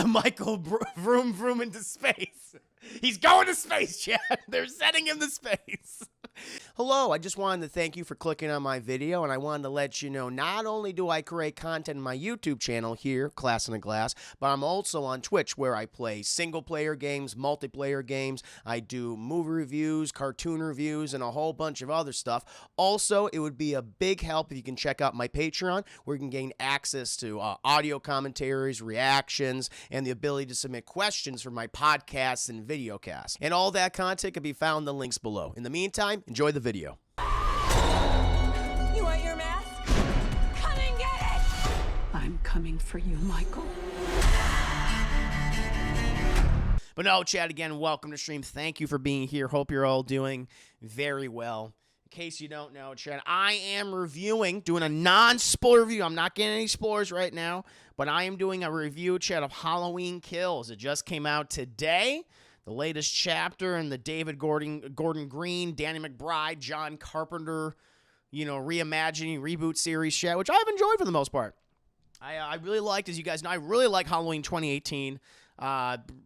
Michael vroom vroom into space. He's going to space, Chad. They're sending him to space. Hello, I just wanted to thank you for clicking on my video, and I wanted to let you know not only do I create content in my YouTube channel here, Class in a Glass, but I'm also on Twitch where I play single-player games, multiplayer games, I do movie reviews, cartoon reviews, and a whole bunch of other stuff. Also, it would be a big help if you can check out my Patreon, where you can gain access to audio commentaries, reactions, and the ability to submit questions for my podcasts and videocasts. And all that content can be found in the links below. In the meantime, enjoy the video. You want your mask? Come and get it! I'm coming for you, Michael. But no, Chad, again, welcome to stream. Thank you for being here. Hope you're all doing very well. In case you don't know, Chad, I am doing a non-spoiler review. I'm not getting any spoilers right now, but I am doing a review, Chad, of Halloween Kills. It just came out today. The latest chapter in the David Gordon Green, Danny McBride, John Carpenter, reimagining, reboot series, Chad, which I've enjoyed for the most part. I really liked, as you guys know, I really like Halloween 2018.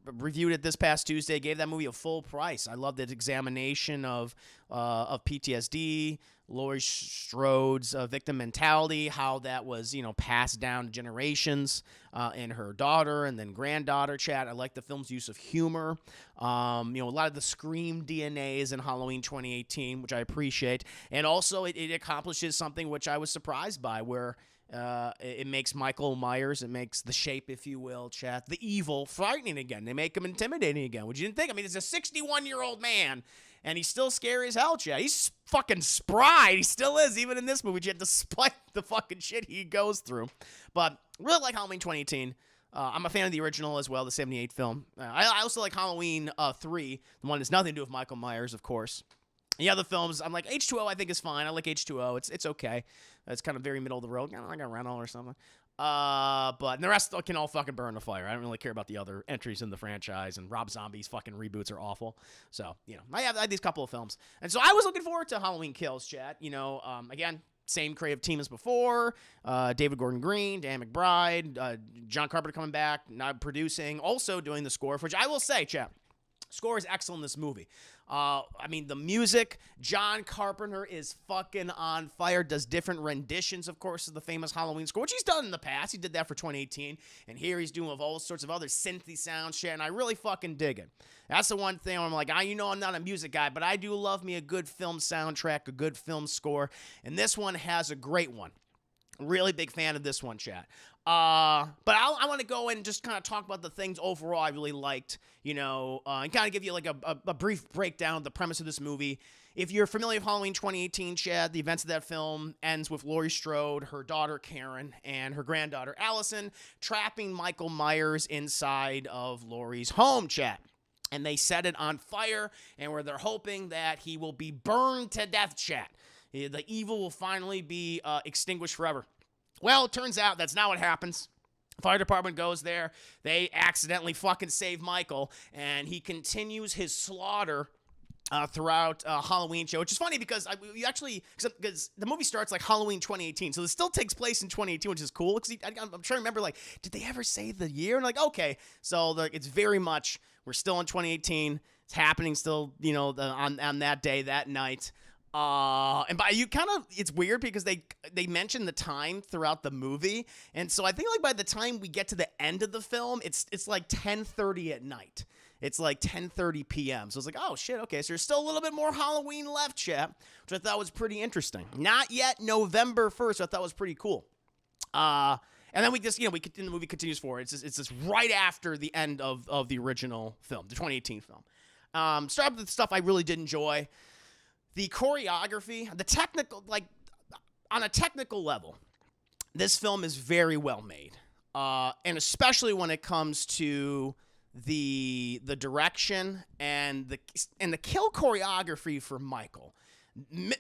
Reviewed it this past Tuesday, gave that movie a full price. I loved its examination of PTSD, Laurie Strode's victim mentality, how that was, passed down to generations in her daughter and then granddaughter, Chad. I like the film's use of humor. A lot of the Scream DNAs in Halloween 2018, which I appreciate. And also it accomplishes something which I was surprised by, where it makes Michael Myers, it makes the Shape, if you will, Chad, the evil, frightening again. They make him intimidating again, which you didn't think. I mean, it's a 61-year-old man, and he's still scary as hell, Chad. He's fucking spry. He still is, even in this movie, Chad, despite the fucking shit he goes through. But really like Halloween 2018. I'm a fan of the original as well, the 78 film. I also like Halloween 3, the one that's nothing to do with Michael Myers, of course. The other films, I'm like, H2O I think is fine. I like H2O. It's okay. It's kind of very middle of the road. Kind of like a rental or something. But the rest can all fucking burn in the fire. I don't really care about the other entries in the franchise, and Rob Zombie's fucking reboots are awful. So, I have these couple of films. And so I was looking forward to Halloween Kills, chat. Again, same creative team as before. David Gordon Green, Dan McBride, John Carpenter coming back, not producing, also doing the score, which I will say, chat, score is excellent in this movie. The music, John Carpenter is fucking on fire, does different renditions, of course, of the famous Halloween score, which he's done in the past. He did that for 2018, and here he's doing with all sorts of other synthy sound shit, and I really fucking dig it. That's the one thing I'm like, I'm not a music guy, but I do love me a good film soundtrack, a good film score, and this one has a great one. Really big fan of this one, chat. But I want to go and just kind of talk about the things overall I really liked, and kind of give you like a brief breakdown of the premise of this movie. If you're familiar with Halloween 2018, Chad, the events of that film ends with Laurie Strode, her daughter Karen, and her granddaughter Allison trapping Michael Myers inside of Laurie's home, Chad. And they set it on fire, and where they're hoping that he will be burned to death, Chad. The evil will finally be extinguished forever. Well, it turns out that's not what happens. Fire department goes there. They accidentally fucking save Michael, and he continues his slaughter throughout Halloween show, which is funny because because the movie starts like Halloween 2018, so this still takes place in 2018, which is cool. Because I'm trying to remember, like, did they ever say the year? And okay, so it's very much we're still in 2018. It's happening still, on that day, that night. And by it's weird because they mention the time throughout the movie, and so I think like by the time we get to the end of the film, it's like 10:30 at night. It's like 10:30 p.m. So it's like, oh shit, okay, so there's still a little bit more Halloween left, chat, which I thought was pretty interesting. Not yet November 1st, so I thought was pretty cool. And then we just, the movie continues forward. It's just right after the end of the original film, the 2018 film. Start with the stuff I really did enjoy. The choreography, the technical, on a technical level, this film is very well made. And especially when it comes to the direction and the kill choreography for Michael.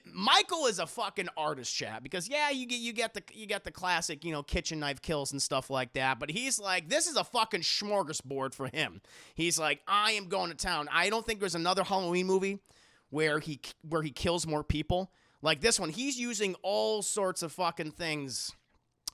Michael is a fucking artist, chat, because you get the classic, kitchen knife kills and stuff like that, but he's like, this is a fucking smorgasbord for him. He's like, I am going to town. I don't think there's another Halloween movie where he kills more people like this one. He's using all sorts of fucking things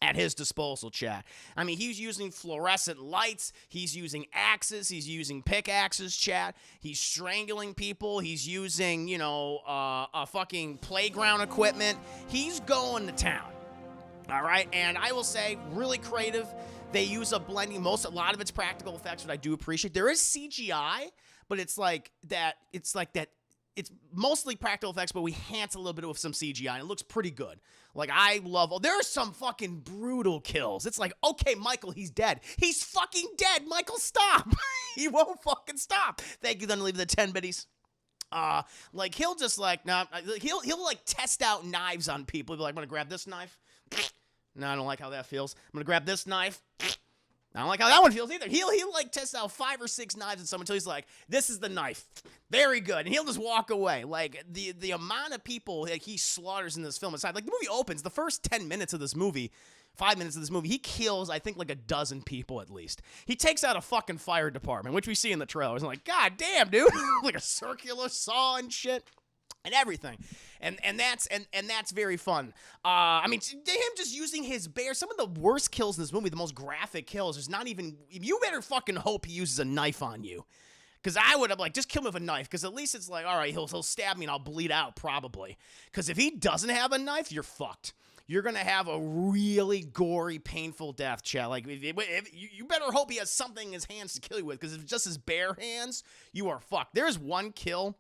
at his disposal, chat. I mean, he's using fluorescent lights. He's using axes. He's using pickaxes, chat. He's strangling people. He's using, fucking playground equipment. He's going to town. All right, and I will say, really creative. They use a blending. A lot of it's practical effects, which I do appreciate. There is CGI, but it's like that. It's mostly practical effects, but we enhance a little bit with some CGI, and it looks pretty good. Like, I love... there are some fucking brutal kills. It's like, okay, Michael, he's dead. He's fucking dead. Michael, stop. He won't fucking stop. Thank you, then leave the 10 biddies. Like, he'll just, like... he'll like, test out knives on people. He'll be like, I'm gonna grab this knife. No, I don't like how that feels. I'm gonna grab this knife. I don't like how that one feels either. He'll like test out 5 or 6 knives at someone until he's like, this is the knife. Very good. And he'll just walk away. Like, the amount of people like, he slaughters in this film aside. Like, the movie opens, the first 10 minutes of this movie, 5 minutes of this movie, he kills, I think, like a dozen people at least. He takes out a fucking fire department, which we see in the trailers. I'm like, God damn, dude. Like a circular saw and shit. And everything, and that's very fun. I mean, him just using his bear. Some of the worst kills in this movie, the most graphic kills. There's not even. You better fucking hope he uses a knife on you, because I would have like just kill him with a knife. Because at least it's like, all right, he'll stab me and I'll bleed out probably. Because if he doesn't have a knife, you're fucked. You're gonna have a really gory, painful death, chat. Like, you better hope he has something in his hands to kill you with. Because if it's just his bare hands, you are fucked. There's one kill.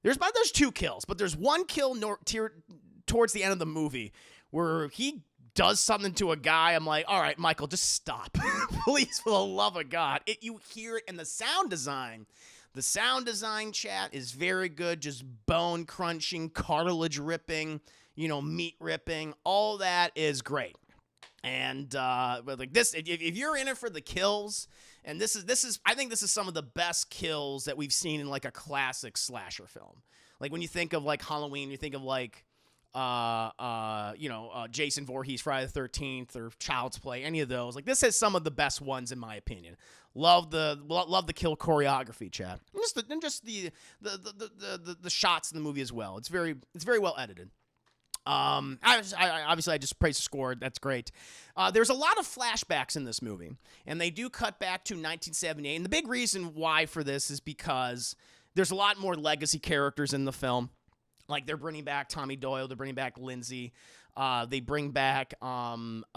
There's 2 kills, but there's one kill towards the end of the movie where he does something to a guy. I'm like, all right, Michael, just stop. Please, for the love of God. You hear it in the sound design. The sound design, chat, is very good. Just bone crunching, cartilage ripping, meat ripping. All that is great. And but like this, if you're in it for the kills, and this is, I think this is some of the best kills that we've seen in like a classic slasher film. Like when you think of like Halloween, you think of like Jason Voorhees, Friday the 13th, or Child's Play, any of those. Like this has some of the best ones in my opinion. Love the kill choreography, chat. And just the shots in the movie as well. It's very well edited. I just praise the score. That's great. There's a lot of flashbacks in this movie, and they do cut back to 1978. And the big reason why for this is because there's a lot more legacy characters in the film. Like they're bringing back Tommy Doyle, they're bringing back Lindsay, they bring back the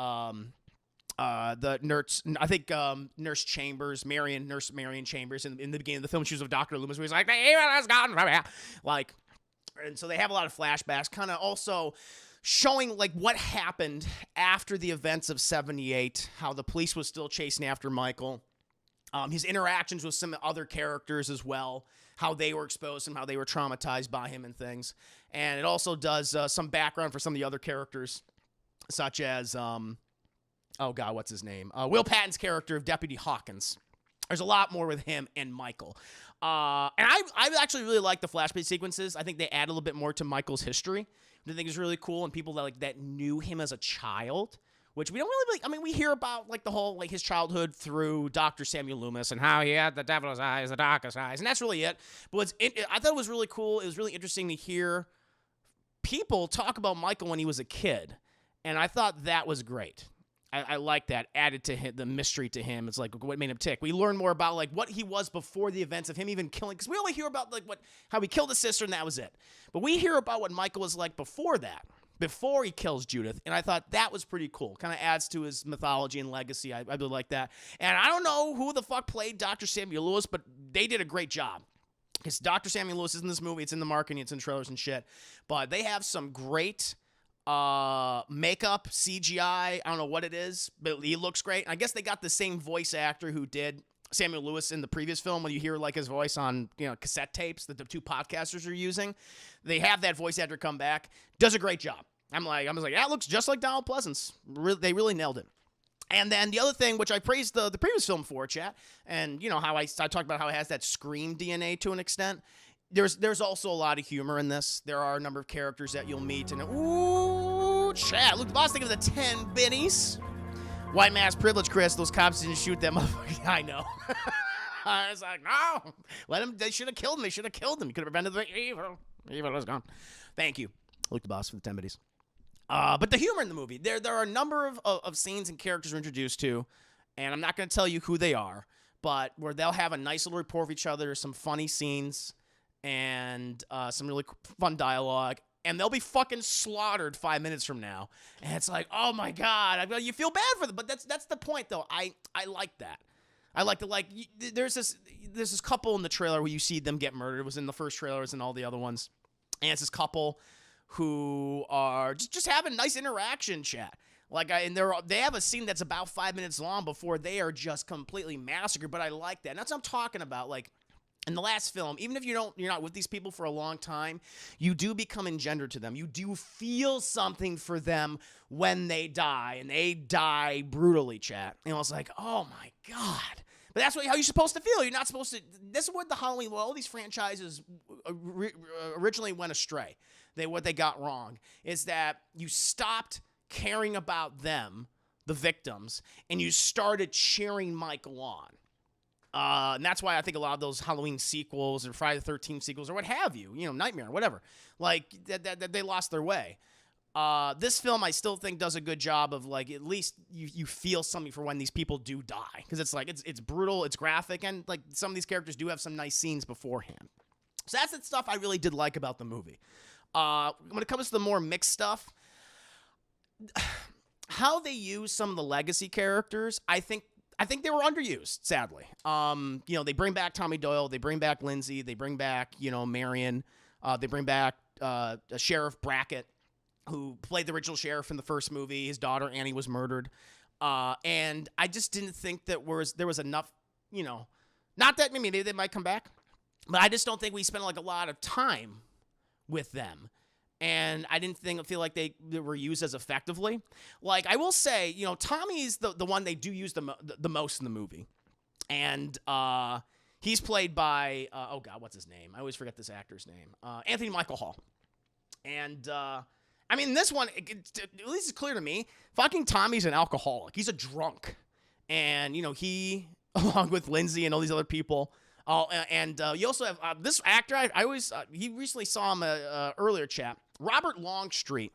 nurse. I think Nurse Chambers, Nurse Marion Chambers. In the beginning of the film, she was with Dr. Loomis, where he's like, "The evil has gone from here." Like. And so they have a lot of flashbacks, kind of also showing like what happened after the events of 78, how the police was still chasing after Michael, his interactions with some other characters as well, how they were exposed and how they were traumatized by him and things. And it also does some background for some of the other characters, such as, what's his name? Will Patton's character of Deputy Hawkins. There's a lot more with him and Michael. And I actually really like the flashback sequences. I think they add a little bit more to Michael's history, which I think is really cool, and people that knew him as a child, which we don't really like. I mean, we hear about like the whole like his childhood through Dr. Samuel Loomis and how he had the devil's eyes, the darkest eyes, and that's really it. But I thought it was really cool. It was really interesting to hear people talk about Michael when he was a kid, and I thought that was great. I like that, added to him, the mystery to him. It's like what made him tick. We learn more about like what he was before the events of him even killing, because we only hear about like how he killed his sister and that was it. But we hear about what Michael was like before that, before he kills Judith, and I thought that was pretty cool. Kind of adds to his mythology and legacy. I really like that. And I don't know who the fuck played Dr. Samuel Lewis, but they did a great job. Because Dr. Samuel Lewis is in this movie. It's in the marketing. It's in trailers and shit. But they have some great makeup, CGI, I don't know what it is, but he looks great. I guess they got the same voice actor who did Samuel Lewis in the previous film. When you hear like his voice on cassette tapes that the 2 podcasters are using, they have that voice actor come back, does a great job. I'm like, that looks just like Donald Pleasance. They really nailed it. And then the other thing, which I praised the previous film for, chat, and how I talked about how it has that Scream DNA to an extent. There's also a lot of humor in this. There are a number of characters that you'll meet, and ooh, chat. Look, the boss, think of the 10 biddies. White mask privilege, Chris. Those cops didn't shoot that motherfucker. I know. I was like, no, let him. They should have killed him. They should have killed him. You could have prevented the evil. Evil was gone. Thank you, Luke the boss, for the 10 biddies. But the humor in the movie, there are a number of scenes and characters we're introduced to, and I'm not going to tell you who they are, but where they'll have a nice little rapport with each other, some funny scenes, and some really fun dialogue, and they'll be fucking slaughtered 5 minutes from now, and it's like, oh my god, you feel bad for them, but that's the point though. I like that. I like there's this couple in the trailer where you see them get murdered. It was in the first trailer, it was in all the other ones, and it's this couple who are just having nice interaction chat. They have a scene that's about 5 minutes long before they are just completely massacred. But I like that. And that's what I'm talking about. Like in the last film, even if you're not with these people for a long time, you do become engendered to them. You do feel something for them when they die, and they die brutally, chat. And I was like, oh my god. But that's how you're supposed to feel. You're not supposed to. This is what the Halloween, all these franchises originally went astray. What they got wrong is that you stopped caring about them, the victims, and you started cheering Michael on. And that's why I think a lot of those Halloween sequels or Friday the 13th sequels or what have you, Nightmare, whatever, like that they lost their way. This film, I still think, does a good job of like at least you feel something for when these people do die, because it's like it's brutal, it's graphic, and like some of these characters do have some nice scenes beforehand. So that's the stuff I really did like about the movie. When it comes to the more mixed stuff, how they use some of the legacy characters, I think they were underused, sadly. They bring back Tommy Doyle, they bring back Lindsay, they bring back, Marion, they bring back Sheriff Brackett, who played the original sheriff in the first movie. His daughter Annie was murdered, and I just didn't think that there was enough, not that maybe they might come back, but I just don't think we spent like a lot of time with them. And I didn't feel like they were used as effectively. Like, I will say, Tommy's the one they do use the most in the movie. And he's played by, oh God, what's his name? I always forget this actor's name. Anthony Michael Hall. And, this one, at least it's clear to me, fucking Tommy's an alcoholic. He's a drunk. And, he, along with Lindsay and all these other people, you also have this actor. He recently saw him earlier, chat. Robert Longstreet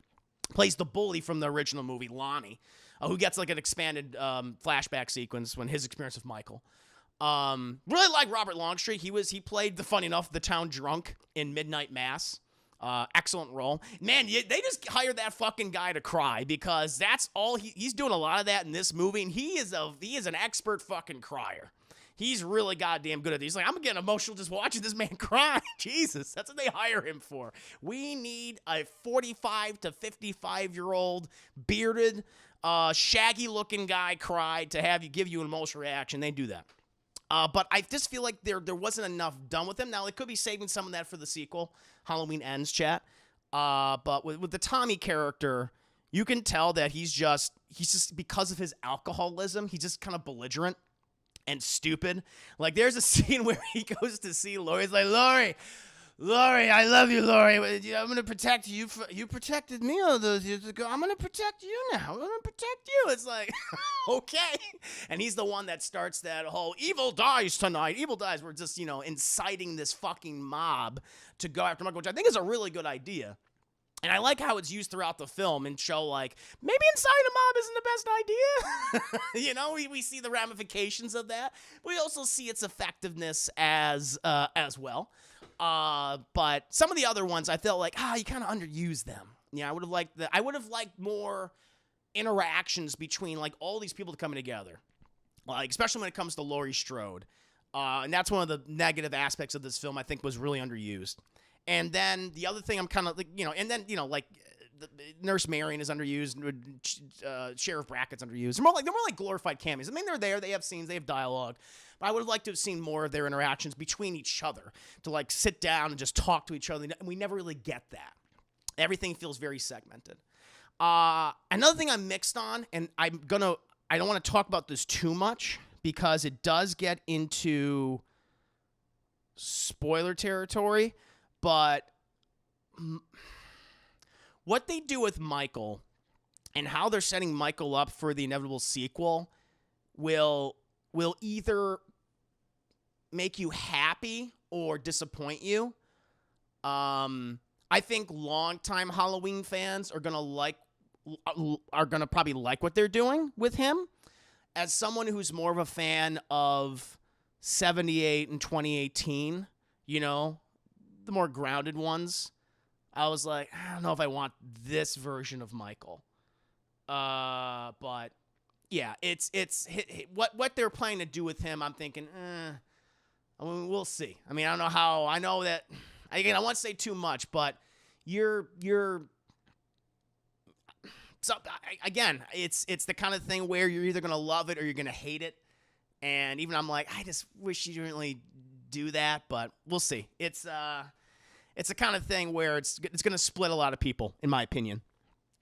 plays the bully from the original movie, Lonnie, who gets like an expanded flashback sequence when his experience with Michael. Really like Robert Longstreet. He played funny enough, the town drunk in Midnight Mass. Excellent role. Man, they just hired that fucking guy to cry, because that's all he's doing a lot of that in this movie, and he is an expert fucking crier. He's really goddamn good at these. He's like, I'm getting emotional just watching this man cry. Jesus, that's what they hire him for. We need a 45 to 55-year-old, bearded, shaggy-looking guy cry to give you an emotional reaction. They do that. But I just feel like there wasn't enough done with him. Now, they could be saving some of that for the sequel, Halloween Ends, chat. But with the Tommy character, you can tell that he's just, because of his alcoholism, he's just kind of belligerent and stupid. Like, there's a scene where he goes to see Laurie. He's like, Laurie, I love you, Laurie. I'm going to protect you. You protected me all those years ago. I'm going to protect you now. I'm going to protect you. It's like, okay. And he's the one that starts that whole evil dies tonight. Evil dies. We're just, inciting this fucking mob to go after Michael, which I think is a really good idea. And I like how it's used throughout the film and show, like, maybe inciting a mob isn't the best idea. We see the ramifications of that. But we also see its effectiveness as well. But some of the other ones, I felt like, you kind of underused them. Yeah, I would have liked more interactions between, like, all these people coming together. Like, especially when it comes to Laurie Strode. And that's one of the negative aspects of this film I think was really underused. And then the other thing I'm kind of like, Nurse Marion is underused, Sheriff Brackett's underused. They're more like glorified cameos. I mean, they're there, they have scenes, they have dialogue. But I would have liked to have seen more of their interactions between each other, to like sit down and just talk to each other. And we never really get that. Everything feels very segmented. Another thing I'm mixed on, and I don't want to talk about this too much because it does get into spoiler territory. But what they do with Michael and how they're setting Michael up for the inevitable sequel will either make you happy or disappoint you. I think longtime Halloween fans are going to like are going to probably like what they're doing with him. As someone who's more of a fan of 78 and 2018, you know, the more grounded ones, I was like, I don't know if I want this version of Michael. But yeah, it's what they're planning to do with him. I'm thinking, I mean, we'll see. I mean, I don't know how. I know that again. I won't say too much, but you're. So again, it's the kind of thing where you're either gonna love it or you're gonna hate it. And even I'm like, I just wish you didn't really do that, but we'll see. It's the kind of thing where it's gonna split a lot of people, in my opinion.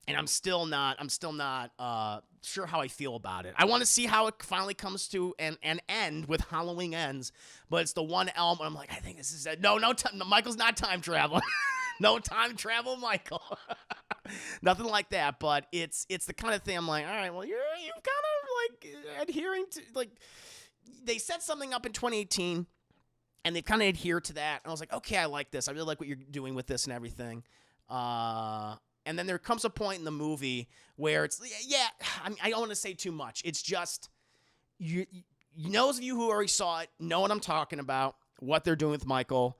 And I'm still not sure how I feel about it. I want to see how it finally comes to an end with Halloween Ends, but it's the one element I'm like, I think this is it. No, Michael's not time traveling. No time travel, Michael. Nothing like that, but it's the kind of thing I'm like, all right, well, you've kind of like adhering to, like, they set something up in 2018 and they've kind of adhered to that. And I was like, okay, I like this. I really like what you're doing with this and everything. And then there comes a point in the movie where it's, yeah, I don't want to say too much. It's just, those of you who already saw it know what I'm talking about, what they're doing with Michael.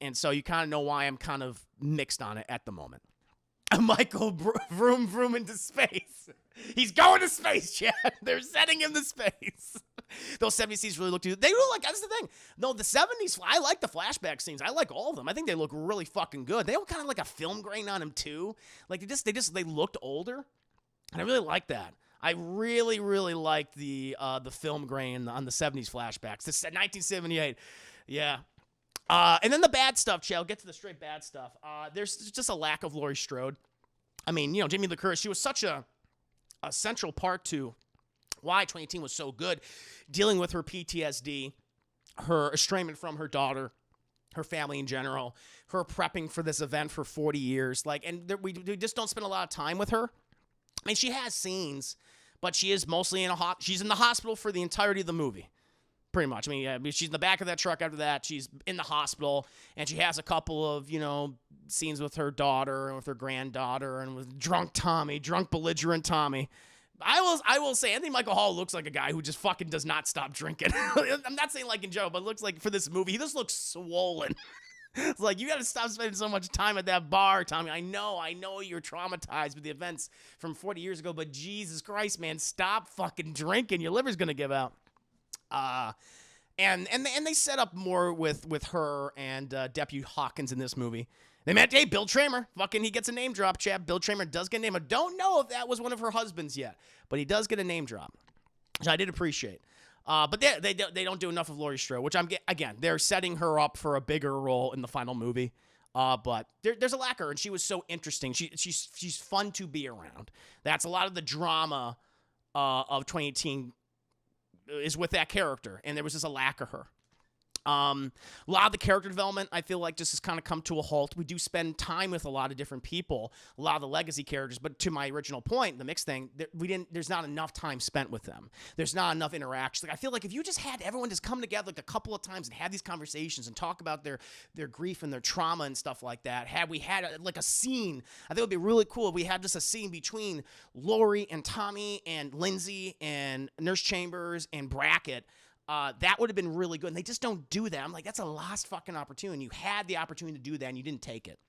And so you kind of know why I'm kind of mixed on it at the moment. Michael vroom vroom into space. He's going to space, Chad. They're sending him to space. Those 70s scenes really look too. They look like, that's the thing. No, the 70s, I like the flashback scenes. I like all of them. I think they look really fucking good. They all kind of like a film grain on them too. Like they looked older. And I really like that. I really, really like the film grain on the 70s flashbacks. This 1978. Yeah. And then the bad stuff, Chad. I'll get to the straight bad stuff. There's just a lack of Laurie Strode. I mean, you know, Jamie Lee Curtis, she was such a central part to why 2018 was so good, dealing with her PTSD, her estrangement from her daughter, her family in general, her prepping for this event for 40 years. Like, and we just don't spend a lot of time with her. I mean, she has scenes, but she is mostly she's in the hospital for the entirety of the movie. Pretty much. I mean, yeah, she's in the back of that truck after that. She's in the hospital, and she has a couple of, you know, scenes with her daughter and with her granddaughter and with drunk belligerent Tommy. I will say Anthony Michael Hall looks like a guy who just fucking does not stop drinking. I'm not saying like in joke, but looks like for this movie, he just looks swollen. It's like, you got to stop spending so much time at that bar, Tommy. I know you're traumatized with the events from 40 years ago, but Jesus Christ, man, stop fucking drinking. Your liver's going to give out. And they set up more with her and Deputy Hawkins in this movie. They met, hey, Bill Tramer. Fucking, he gets a name drop, chap. Bill Tramer does get a name. I don't know if that was one of her husbands yet, but he does get a name drop, which I did appreciate. But they don't do enough of Laurie Strode, which again, they're setting her up for a bigger role in the final movie. But there's a lack of her, and she was so interesting. She's fun to be around. That's a lot of the drama of 2018 is with that character, and there was just a lack of her. A lot of the character development, I feel like, just has kind of come to a halt. We do spend time with a lot of different people, a lot of the legacy characters, but to my original point, the mixed thing, there's not enough time spent with them. There's not enough interaction. Like, I feel like if you just had everyone just come together like a couple of times and have these conversations and talk about their grief and their trauma and stuff like that, had we had like a scene, I think it would be really cool if we had just a scene between Lori and Tommy and Lindsay and Nurse Chambers and Brackett. That would have been really good. And they just don't do that. I'm like, that's a lost fucking opportunity. You had the opportunity to do that and you didn't take it.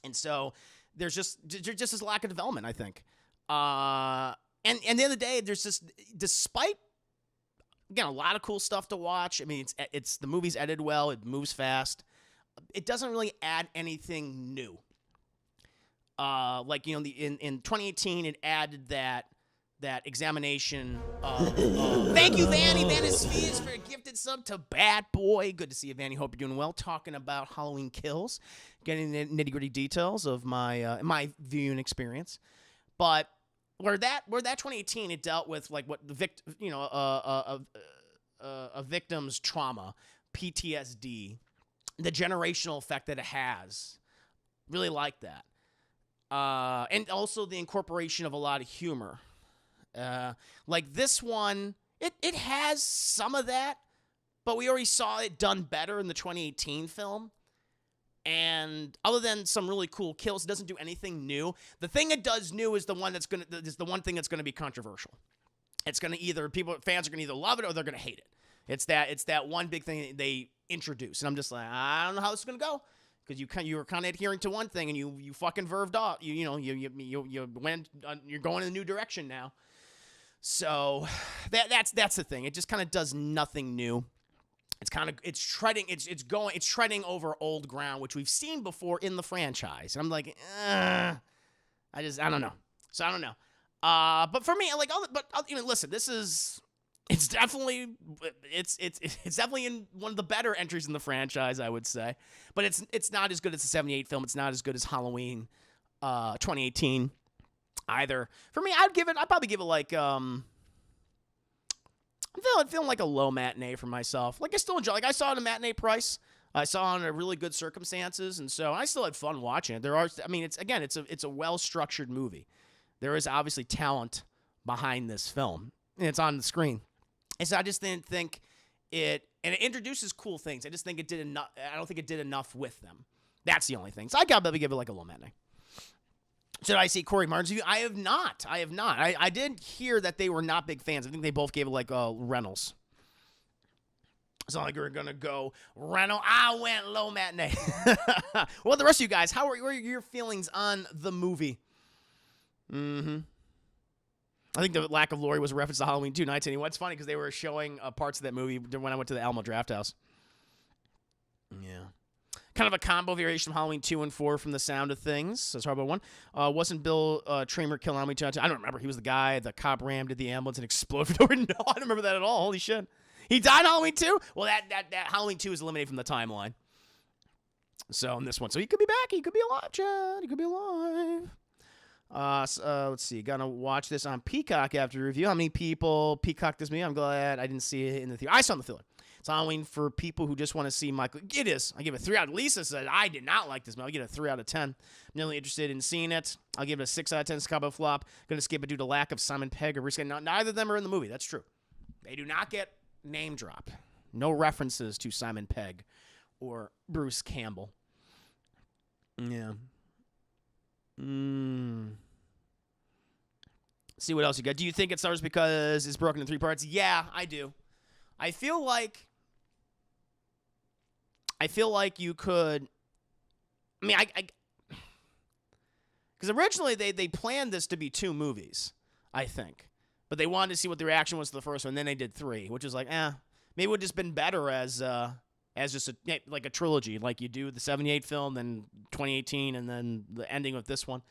And so there's just this lack of development, I think. And at the end of the day, there's just, despite, again, a lot of cool stuff to watch. I mean, it's the movie's edited well. It moves fast. It doesn't really add anything new. Like, you know, in 2018, it added that examination of thank you, Vanny. Vanny Spheres for a gifted sub to Bad Boy. Good to see you, Vanny. Hope you're doing well. Talking about Halloween Kills, getting the nitty-gritty details of my viewing experience. But where that 2018, it dealt with like what the a victim's trauma, PTSD, the generational effect that it has. Really like that. And also the incorporation of a lot of humor. Like this one, it has some of that, but we already saw it done better in the 2018 film. And other than some really cool kills, it doesn't do anything new. The thing it does new is the one thing that's gonna be controversial. It's gonna fans are gonna either love it or they're gonna hate it. It's that one big thing they introduce, and I'm just like, I don't know how this is gonna go, because you were kind of adhering to one thing and you fucking verved off. You went you're going in a new direction now. So that's the thing. It just kind of does nothing new. It's treading over old ground, which we've seen before in the franchise. And I'm like, I don't know. So I don't know. But for me, listen, it's definitely in one of the better entries in the franchise, I would say. But it's not as good as the 78 film. It's not as good as Halloween 2018 either. For me, I'd probably give it like I'm feeling like a low matinee for myself. Like, I still enjoy. Like, I saw it at a matinee price. I saw it in really good circumstances, and so I still had fun watching it. It's a well-structured movie. There is obviously talent behind this film, and it's on the screen. And so I just didn't think it introduces cool things. I just think it did enough. I don't think it did enough with them. That's the only thing. So I gotta maybe give it like a low matinee. So did I see Corey Martin's review? I have not. I did hear that they were not big fans. I think they both gave it like Reynolds. It's not like we're going to go Reynolds. I went low matinee. Well, the rest of you guys, what are your feelings on the movie? I think the lack of Laurie was a reference to Halloween 2 Nights. Anyway, it's funny because they were showing parts of that movie when I went to the Alamo Draft House. Yeah. Kind of a combo variation of Halloween 2 and 4 from the sound of things. That's Hardball 1. Wasn't Bill Tramer killing Halloween 2? I don't remember. He was the guy. The cop rammed the ambulance and exploded over. No, I don't remember that at all. Holy shit. He died in Halloween 2? Well, that Halloween 2 is eliminated from the timeline. So in this one. So he could be back. He could be alive, Chad. He could be alive. Let's see. Gonna watch this on Peacock after the review. How many people Peacock this movie? I'm glad I didn't see it in the theater. I saw it in the theater. It's Halloween for people who just want to see Michael. It is. I give it 3 out. Lisa said I did not like this movie. I give it a 3 out of 10. I'm really interested in seeing it. I'll give it a 6 out of 10. It's a combo flop. Gonna skip it due to lack of Simon Pegg or Bruce. Neither of them are in the movie. That's true. They do not get name drop. No references to Simon Pegg or Bruce Campbell. Yeah. See what else you got. Do you think it suffers because it's broken in 3 parts? Yeah, I do. I feel like you could. I mean, because originally they planned this to be 2 movies, I think, but they wanted to see what the reaction was to the first one. And then they did 3, which is like, maybe it would have just been better as just like a trilogy, like you do the 78 film, then 2018, and then the ending with this one.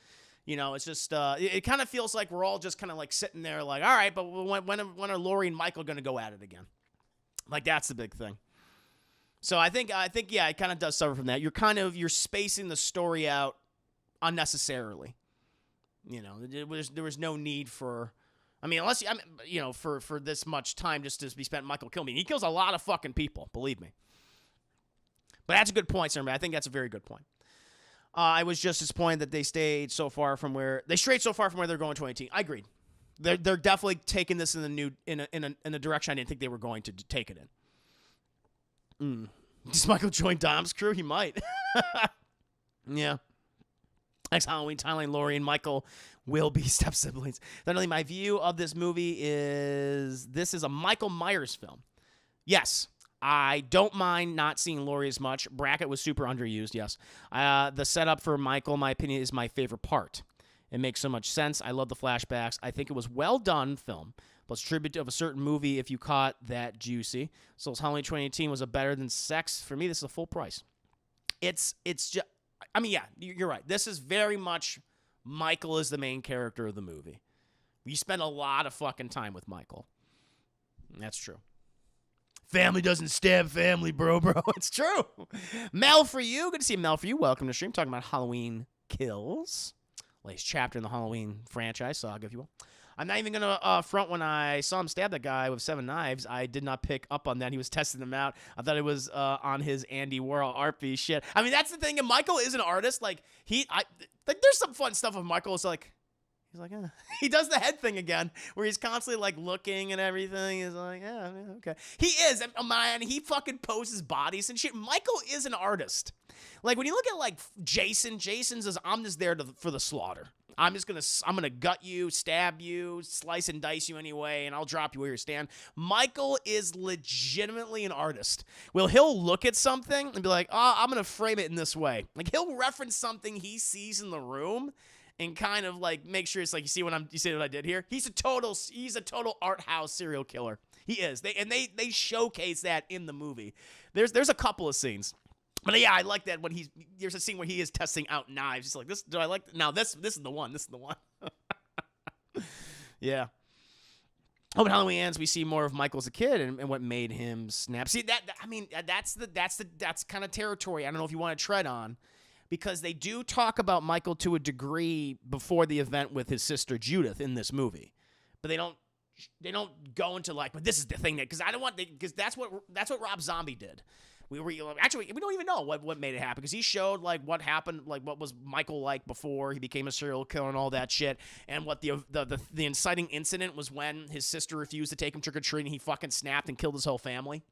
You know, it's just it kind of feels like we're all just kind of like sitting there, like, all right, but when are Laurie and Michael going to go at it again? Like, that's the big thing. So I think yeah, it kind of does suffer from that. You're spacing the story out unnecessarily. You know, there was no need for. I mean, unless for this much time just to be spent Michael killing me. He kills a lot of fucking people, believe me. But that's a good point, sir. I think that's a very good point. I was just disappointed that they strayed so far from where they're going in 2018. I agreed. They're definitely taking this in the new in a direction I didn't think they were going to take it in. Does Michael join Dom's crew? He might. Yeah. Next Halloween timeline, Laurie and Michael will be step siblings. Finally, my view of this movie is this is a Michael Myers film. Yes. I don't mind not seeing Laurie as much. Brackett was super underused, yes. The setup for Michael, in my opinion, is my favorite part. It makes so much sense. I love the flashbacks. I think it was well done film, plus tribute of a certain movie if you caught that juicy. So Halloween 2018 was a better than sex. For me, this is a full price. It's just, I mean, yeah, you're right. This is very much Michael is the main character of the movie. You spend a lot of fucking time with Michael. That's true. Family doesn't stab family, bro. It's true. Mel for you. Good to see you, Mel for you. Welcome to the stream. Talking about Halloween Kills. Latest chapter in the Halloween franchise, saga, if you will. I'm not even going to front when I saw him stab that guy with 7 knives. I did not pick up on that. He was testing them out. I thought it was on his Andy Warhol art piece shit. I mean, that's the thing. And Michael is an artist. Like, there's some fun stuff with Michael. It's like, He's like, He does the head thing again, where he's constantly like looking and everything. He's like, yeah, okay. He is, man. He fucking poses bodies and shit. Michael is an artist. Like when you look at like Jason's is I'm just there for the slaughter. I'm gonna gut you, stab you, slice and dice you anyway, and I'll drop you where you stand. Michael is legitimately an artist. Well, he'll look at something and be like, oh, I'm gonna frame it in this way. Like he'll reference something he sees in the room and kind of like make sure it's like, you see what I did here? He's a total art house serial killer. He is. They showcase that in the movie. There's a couple of scenes. But yeah, I like that when there's a scene where he is testing out knives. He's like, this, do I like, now this is the one, Yeah. Oh, when Halloween ends, we see more of Michael as a kid and what made him snap. See, that's kind of territory I don't know if you want to tread on, because they do talk about Michael to a degree before the event with his sister Judith in this movie. But they don't go into like, but this is the thing because that's what Rob Zombie did. We don't even know what made it happen, because he showed like what happened, like what was Michael like before he became a serial killer and all that shit, and what the inciting incident was when his sister refused to take him trick-or-treating. He fucking snapped and killed his whole family.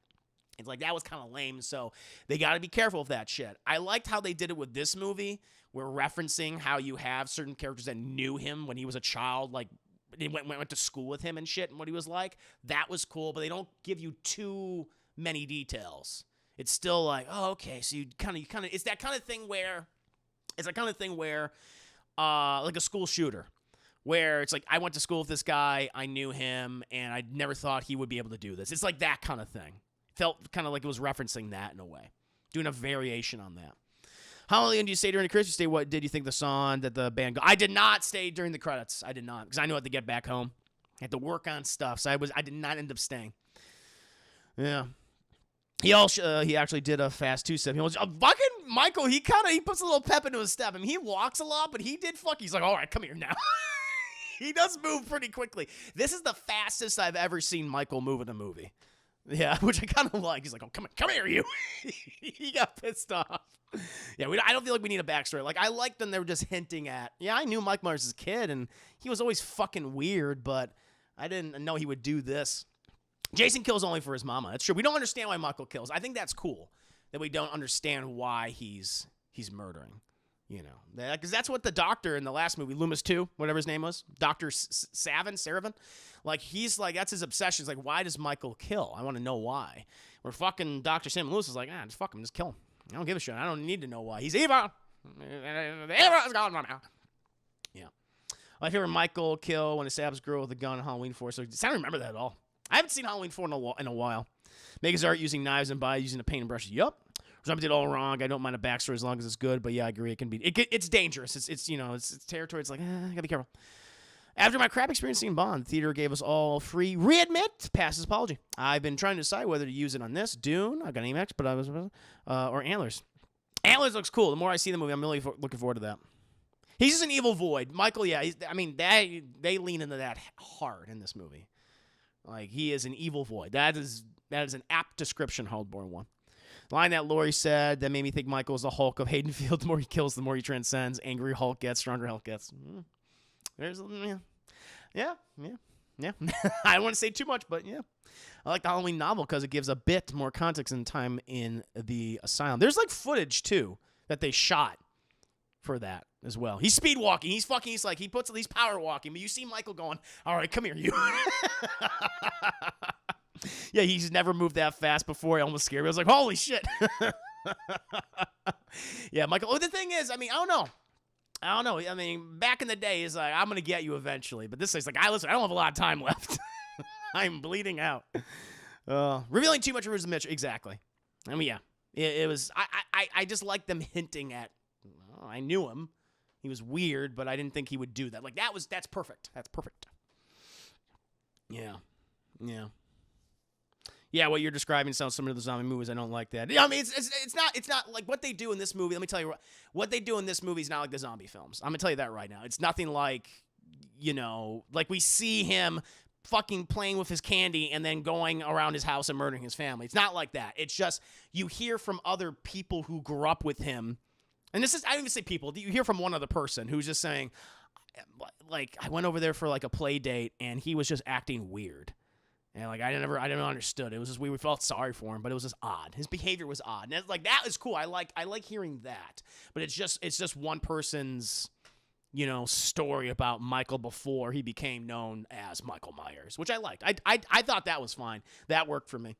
It's like, that was kind of lame, so they got to be careful of that shit. I liked how they did it with this movie. We're referencing how you have certain characters that knew him when he was a child, like they went to school with him and shit, and what he was like. That was cool, but they don't give you too many details. It's still like, oh, okay, so you kind of, it's that kind of thing where, like a school shooter, where it's like, I went to school with this guy, I knew him, and I never thought he would be able to do this. It's like that kind of thing. Felt kind of like it was referencing that in a way, doing a variation on that. How long do you stay during the credits? You stay, what did you think the song that the band I did not stay during the credits. I did not, because I knew I had to get back home. I had to work on stuff, so I did not end up staying. Yeah. He actually did a fast two-step. He was fucking Michael. He puts a little pep into his step. I mean, he walks a lot, but he did He's like, all right, come here now. He does move pretty quickly. This is the fastest I've ever seen Michael move in a movie. Yeah, which I kind of like. He's like, oh, come here, you. He got pissed off. Yeah, I don't feel like we need a backstory. Like, I like them. They were just hinting at. Yeah, I knew Mike Myers as a kid, and he was always fucking weird, but I didn't know he would do this. Jason kills only for his mama. That's true. We don't understand why Michael kills. I think that's cool that we don't understand why he's murdering. You know, because that's what the doctor in the last movie, Loomis 2, whatever his name was, Dr. Saravin, like, he's like, that's his obsession. He's like, why does Michael kill? I want to know why. Where fucking Dr. Sam Lewis is like, just fuck him, just kill him. I don't give a shit. I don't need to know why. He's evil. The evil is gone now. Yeah. My favorite Michael kill when he stabs a girl with a gun on Halloween 4. So I don't remember that at all. I haven't seen Halloween 4 in a while. Make his art using knives and by using a paint and brush. Yup. Zombie did all wrong. I don't mind a backstory as long as it's good, but yeah, I agree. It's dangerous. It's territory. It's like, gotta be careful. After my crap experience seeing Bond, the theater gave us all free readmit passes apology. I've been trying to decide whether to use it on this Dune. I've got Amex, but or Antlers. Antlers looks cool. The more I see the movie, I'm really looking forward to that. He's just an evil void. Michael, yeah. They lean into that hard in this movie. Like, he is an evil void. That is an apt description, Haldborn 1. The line that Laurie said that made me think Michael is the Hulk of Haydenfield. The more he kills, the more he transcends. Angry Hulk gets, stronger Hulk gets. Yeah. I don't want to say too much, but yeah. I like the Halloween novel because it gives a bit more context and time in the asylum. There's like footage too that they shot for that as well. He's speed walking. He's power walking, but you see Michael going, all right, come here, you. Yeah, he's never moved that fast before. It almost scared me. I was like, holy shit. Yeah, Michael. Oh, the thing is, I don't know. I mean, back in the day, he's like, I'm going to get you eventually. But this is like, listen, I don't have a lot of time left. I'm bleeding out. Revealing too much of Mitch. Exactly. I mean, yeah. It was, I just like them hinting at, I knew him. He was weird, but I didn't think he would do that. Like, that's perfect. That's perfect. Yeah. Yeah, what you're describing sounds similar to the zombie movies. I don't like that. I mean, it's not like what they do in this movie. Let me tell you what they do in this movie is not like the zombie films. I'm gonna tell you that right now. It's nothing like, like we see him fucking playing with his candy and then going around his house and murdering his family. It's not like that. It's just you hear from other people who grew up with him, and I don't even say people. You hear from one other person who's just saying, like I went over there for like a play date, and he was just acting weird. And like I never understood. It was just we felt sorry for him, but it was just odd. His behavior was odd, and it's like that is cool. I like hearing that, but it's just one person's story about Michael before he became known as Michael Myers, which I liked. I thought that was fine. That worked for me.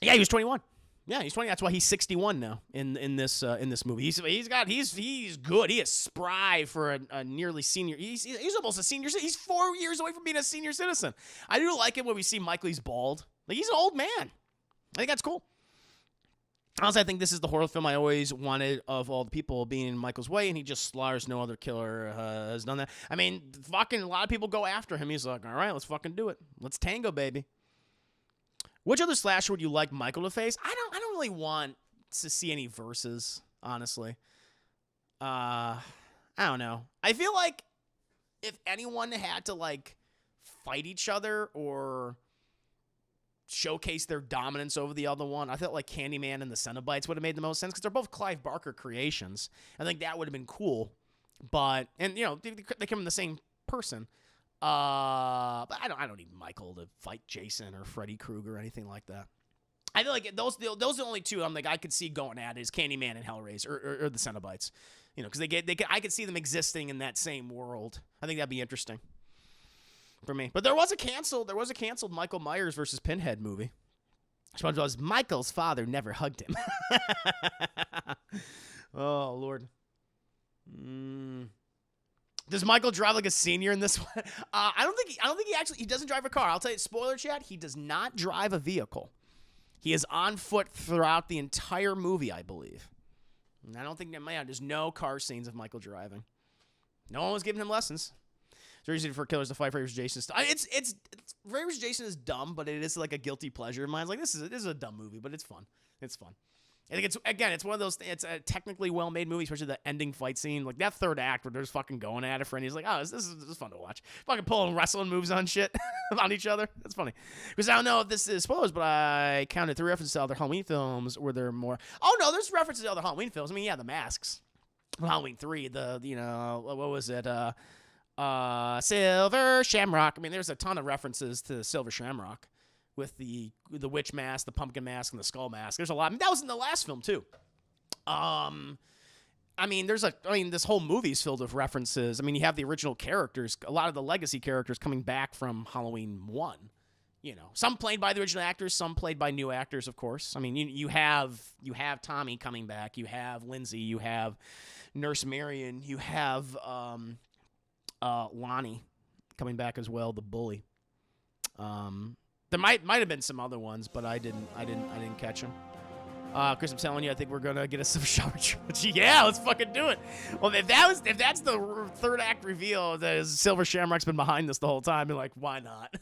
Yeah, he was 21. Yeah, he's 20. That's why he's 61 now in this movie. He's good. He is spry for a nearly senior. He's almost a senior. He's 4 years away from being a senior citizen. I do like it when we see Michael. He's bald. Like he's an old man. I think that's cool. Honestly, I think this is the horror film I always wanted of all the people being in Michael's way, and he just slaughters. No other killer has done that. I mean, fucking a lot of people go after him. He's like, all right, let's fucking do it. Let's tango, baby. Which other slasher would you like Michael to face? I don't really want to see any verses, honestly. I don't know. I feel like if anyone had to like fight each other or showcase their dominance over the other one, I felt like Candyman and the Cenobites would have made the most sense because they're both Clive Barker creations. I think that would have been cool. But they come from the same person. But I don't need Michael to fight Jason or Freddy Krueger or anything like that. I feel like those are the only two I'm like I could see going at is Candyman and Hellraiser or the Cenobites, because I could see them existing in that same world. I think that'd be interesting for me. But there was a canceled Michael Myers versus Pinhead movie. Which was Michael's father never hugged him. Oh Lord. Does Michael drive like a senior in this one? I don't think he doesn't drive a car. I'll tell you, spoiler chat, he does not drive a vehicle. He is on foot throughout the entire movie, I believe. And I don't think there's no car scenes of Michael driving. No one was giving him lessons. It's very easy for killers to fight Freddy vs. Jason. It's Freddy vs. Jason is dumb, but it is like a guilty pleasure of mine. It's like this is a dumb movie, but it's fun. It's fun. I think it's one of those. It's a technically well-made movie, especially the ending fight scene, like that third act where they're just fucking going at it. For and he's like, oh, this is fun to watch. Fucking pulling wrestling moves on shit on each other. That's funny. Because I don't know if this is spoilers, but I counted 3 references to other Halloween films. Were there more? Oh no, there's references to other Halloween films. I mean, yeah, the masks. Halloween 3. What was it? Silver Shamrock. I mean, there's a ton of references to Silver Shamrock. With the witch mask, the pumpkin mask, and the skull mask. There's a lot. I mean, that was in the last film, too. This whole movie is filled with references. I mean, you have the original characters, a lot of the legacy characters coming back from Halloween 1. Some played by the original actors, some played by new actors, of course. I mean, you have Tommy coming back. You have Lindsay. You have Nurse Marion. You have Lonnie coming back as well, the bully. There might have been some other ones, but I didn't catch them. Chris, I'm telling you, I think we're gonna get us some shower trilogy. Yeah, let's fucking do it. Well, if that's the third act reveal that Silver Shamrock's been behind this the whole time, I'm like, why not?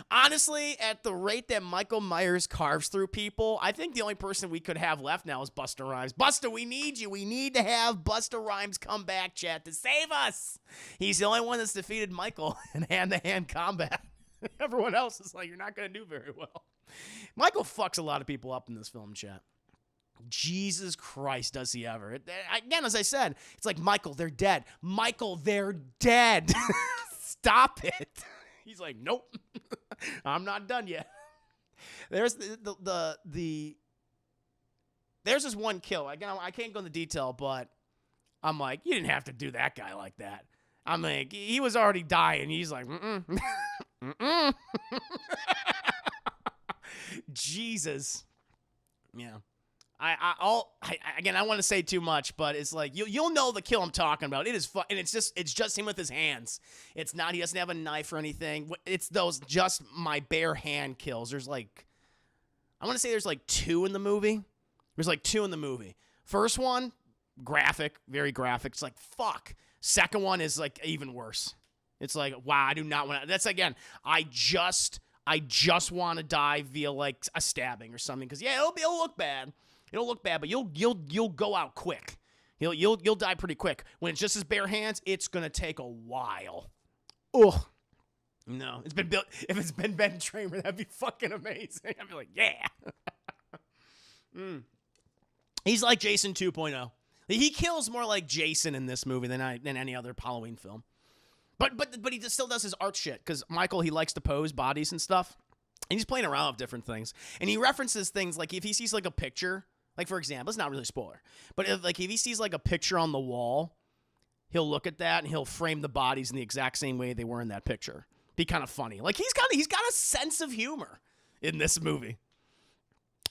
Honestly, at the rate that Michael Myers carves through people, I think the only person we could have left now is Busta Rhymes. Busta, we need you. We need to have Busta Rhymes come back, chat, to save us. He's the only one that's defeated Michael in hand-to-hand combat. Everyone else is like, you're not going to do very well. Michael fucks a lot of people up in this film, chat. Jesus Christ, does he ever. Again, as I said, it's like, Michael, they're dead. Michael, they're dead. Stop it. He's like, nope. I'm not done yet. There's there's this one kill. Again, I can't go into detail, but I'm like, you didn't have to do that guy like that. I'm like, he was already dying. He's like, Jesus. Yeah. I want to say too much, but it's like you'll know the kill I'm talking about. It is fun, and it's just him with his hands. It's not, he doesn't have a knife or anything. It's those just my bare hand kills. There's like, I want to say there's like 2 in the movie. There's like 2 in the movie. First one, graphic, very graphic. It's like, fuck. Second one is like even worse. It's like, wow, I do not want to. That's again, I just want to die via like a stabbing or something. Because yeah, it'll look bad. It'll look bad, but you'll go out quick. You'll die pretty quick. When it's just his bare hands, it's gonna take a while. Ugh. No, it's been built. If it's been Ben Tramer, that'd be fucking amazing. I'd be like, yeah. He's like Jason 2.0. He kills more like Jason in this movie than any other Halloween film. But he just still does his art shit because Michael, he likes to pose bodies and stuff. And he's playing around with different things. And he references things like if he sees like a picture, like for example, it's not really a spoiler, but if he sees like a picture on the wall, he'll look at that and he'll frame the bodies in the exact same way they were in that picture. Be kind of funny. Like he's got a sense of humor in this movie.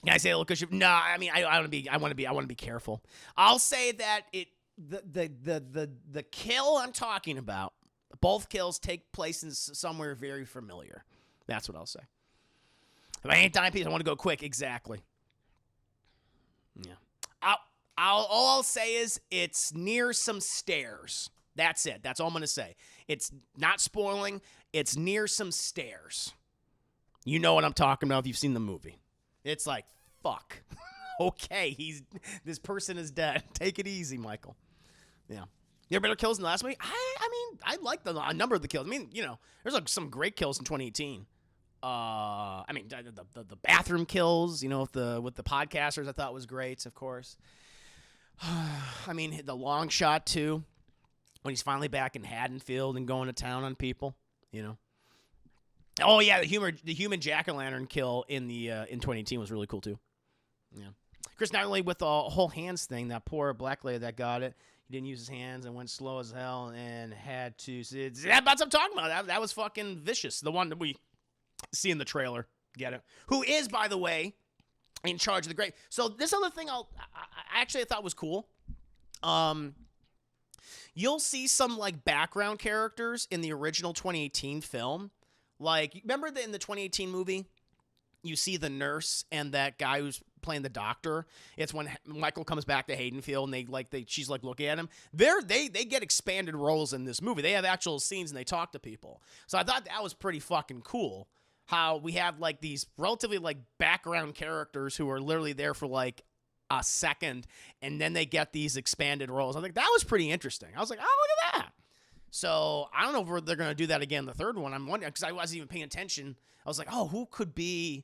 Can I say a little? No, I mean I want to be careful. I'll say that the kill I'm talking about, both kills take place in somewhere very familiar. That's what I'll say. If I ain't dying piece, I want to go quick. Exactly. Yeah. All I'll say is it's near some stairs. That's it. That's all I'm going to say. It's not spoiling. It's near some stairs. You know what I'm talking about if you've seen the movie. It's like, fuck. Okay, this person is dead. Take it easy, Michael. Yeah. You ever better kills in the last movie? I mean, I like a number of the kills. I mean, there's like some great kills in 2018. I mean, the bathroom kills, with the podcasters, I thought was great, of course. I mean, the long shot too, when he's finally back in Haddonfield and going to town on people, Oh yeah, the human jack-o'-lantern kill in 2018 was really cool too. Yeah, Chris, not only with the whole hands thing, that poor black lady that got it, he didn't use his hands and went slow as hell and had to. That's what I'm talking about. That was fucking vicious. The one that we see in the trailer. Get it? Who is, by the way, in charge of the great. So this other thing I actually thought was cool. You'll see some like background characters in the original 2018 film. Like, remember in the 2018 movie, you see the nurse and that guy who's playing the doctor. It's when Michael comes back to Haddonfield and she's like looking at him. They get expanded roles in this movie. They have actual scenes and they talk to people. So I thought that was pretty fucking cool. How we have like these relatively like background characters who are literally there for like a second and then they get these expanded roles. I think that was pretty interesting. I was like, oh, look at that. So I don't know if they're going to do that again, the third one. I'm wondering because I wasn't even paying attention. I was like, oh, who could be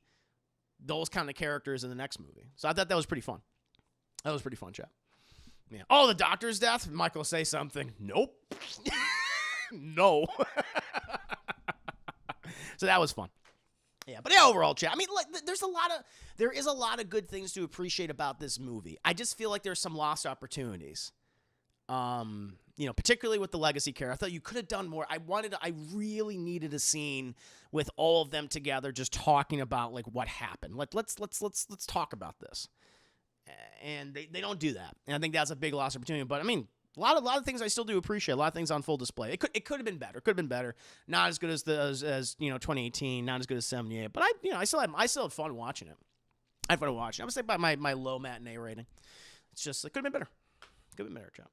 those kind of characters in the next movie? So I thought that was pretty fun. That was pretty fun, chat. Yeah. Oh, the doctor's death? Michael, say something. Nope. No. So that was fun. Yeah, but yeah, overall, chat. I mean, like, there is a lot of good things to appreciate about this movie. I just feel like there's some lost opportunities. Particularly with the legacy character. I thought you could have done more. I really needed a scene with all of them together, just talking about like what happened. Like let's talk about this. And they don't do that. And I think that's a big lost opportunity. But I mean, a lot of things I still do appreciate. A lot of things on full display. It could have been better. Not as good as 2018. Not as good as 78. But I still had fun watching it. I had fun watching it. I would say by my low matinee rating. It's just it could have been better. Could have been better, Joe.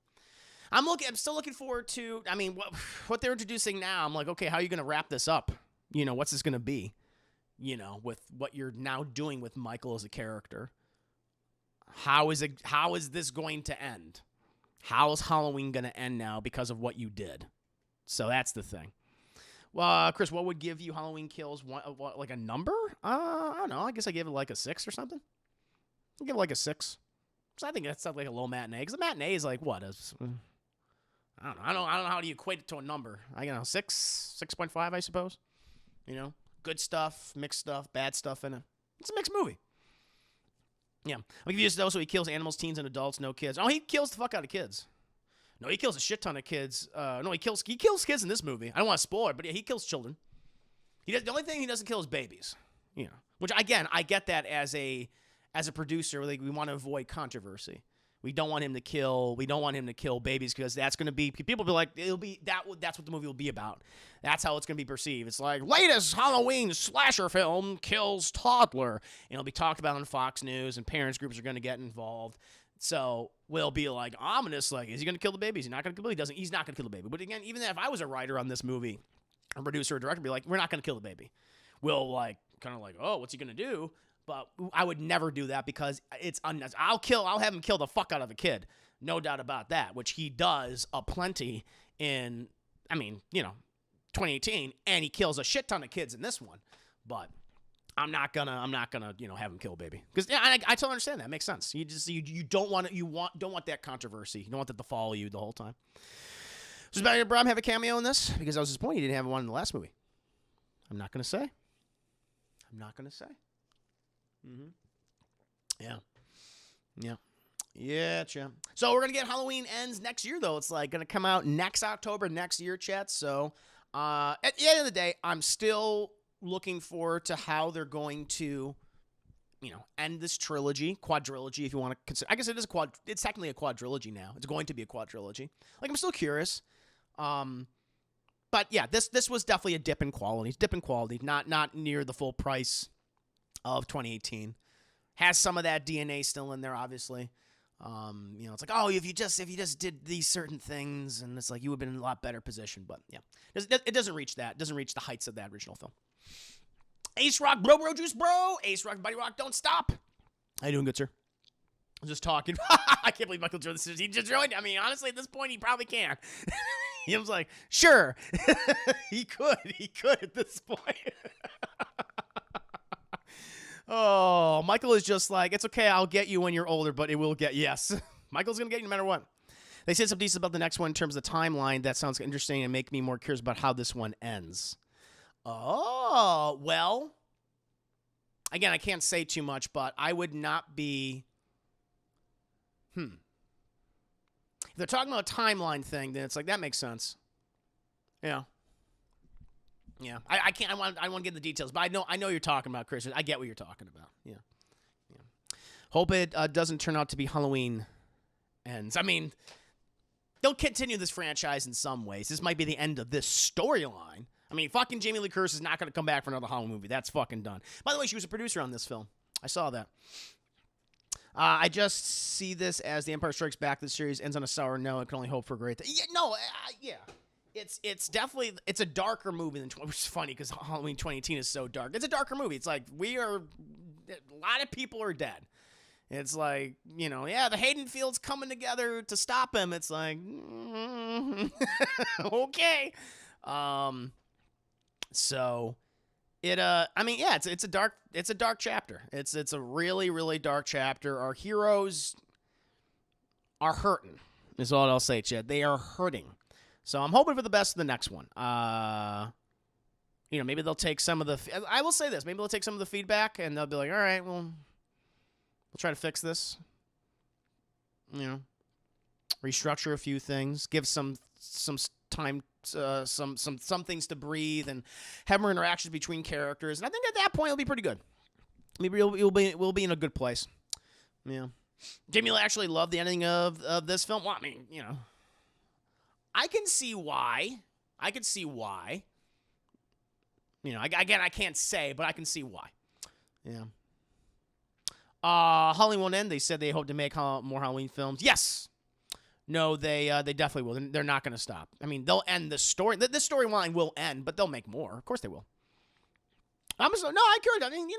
I'm still looking forward to. I mean, what they're introducing now. I'm like, okay, how are you going to wrap this up? What's this going to be? With what you're now doing with Michael as a character. How is this going to end? How is Halloween going to end now because of what you did? So that's the thing. Well, Chris, what would give you Halloween Kills? Like a number? I don't know. I guess I gave it like a 6 or something. I'll give it like a 6. So I think that's like a low matinee. Because a matinee is like what? I don't know. I don't know how to equate it to a number. 6.5, I suppose. Good stuff, mixed stuff, bad stuff in it. It's a mixed movie. Yeah. I'll give you this also. He kills animals, teens, and adults, no kids. Oh, he kills the fuck out of kids. No, he kills a shit ton of kids. No, he kills kids in this movie. I don't want to spoil it, but yeah, he kills children. The only thing he doesn't kill is babies. Which again, I get that as a producer, like we want to avoid controversy. We don't want him to kill babies because that's going to be people will be like that's what the movie will be about. That's how it's going to be perceived. It's like latest Halloween slasher film kills toddler. And it'll be talked about on Fox News and parents groups are going to get involved. So we'll be like ominous, like is he going to kill the baby? Is he not going to kill the baby? He's not going to kill the baby. But again, even if I was a writer on this movie, a producer or director, be like, we're not going to kill the baby. We'll kind of like, oh, what's he going to do? But I would never do that because it's unnecessary. I'll have him kill the fuck out of a kid. No doubt about that, which he does aplenty in, 2018, and he kills a shit ton of kids in this one. But I'm not gonna, have him kill baby. Because yeah, I totally understand that. Makes sense. You don't want that controversy. You don't want that to follow you the whole time. So does Matthew Broderick have a cameo in this? Because I was disappointed he didn't have one in the last movie. I'm not gonna say. Mm-hmm. Yeah, champ. So we're gonna get Halloween Ends next year, though. It's like gonna come out next October next year, chat. So at the end of the day, I'm still looking forward to how they're going to, end this quadrilogy, if you want to consider. I guess it's technically a quadrilogy now. It's going to be a quadrilogy. Like, I'm still curious. But yeah, this was definitely a dip in quality. Not near the full price of 2018. Has some of that DNA still in there, obviously. It's like, oh, if you just did these certain things, and it's like you would have been in a lot better position. But yeah, it doesn't reach that. It doesn't reach the heights of that original film. Ace Rock, bro, juice, bro. Ace Rock, Buddy Rock, don't stop. How you doing, good sir? I'm just talking. I can't believe Michael joined this. He just joined. I mean, honestly, at this point, he probably can. He was like, sure. He could at this point. Oh, Michael is just like, it's okay, I'll get you when you're older, but it will get, yes. Michael's going to get you no matter what. They said something decent about the next one in terms of the timeline. That sounds interesting and make me more curious about how this one ends. Oh, well, again, I can't say too much, but I would not be, If they're talking about a timeline thing, then it's like, that makes sense. Yeah. Yeah, I can't. I want to get the details, but I know you're talking about, Chris. I get what you're talking about. Yeah. Hope it doesn't turn out to be Halloween Ends. I mean, they'll continue this franchise in some ways. This might be the end of this storyline. I mean, fucking Jamie Lee Curtis is not going to come back for another Halloween movie. That's fucking done. By the way, she was a producer on this film. I saw that. I just see this as The Empire Strikes Back. This series ends on a sour note. I can only hope for great. Yeah. It's definitely a darker movie than, which is funny because Halloween 2018 is so dark. It's a darker movie. It's like a lot of people are dead. It's like, the Hayden Field's coming together to stop him. It's like, okay. So it's a dark chapter. It's a really, really dark chapter. Our heroes are hurting, is all I'll say, Chad. They are hurting. So I'm hoping for the best in the next one. Maybe they'll take some of the. I will say this. Maybe they'll take some of the feedback and they'll be like, all right, well, we'll try to fix this. Restructure a few things, give some time, some things to breathe, and have more interactions between characters. And I think at that point it'll be pretty good. Maybe we'll be in a good place. Yeah. Jamie will actually love the ending of this film. Well, I mean, I can see why. I can't say, but I can see why. Yeah. Halloween won't end. They said they hope to make more Halloween films. Yes. No, they definitely will. They're not going to stop. I mean, they'll end the story. This storyline will end, but they'll make more. Of course they will. I could. I mean, you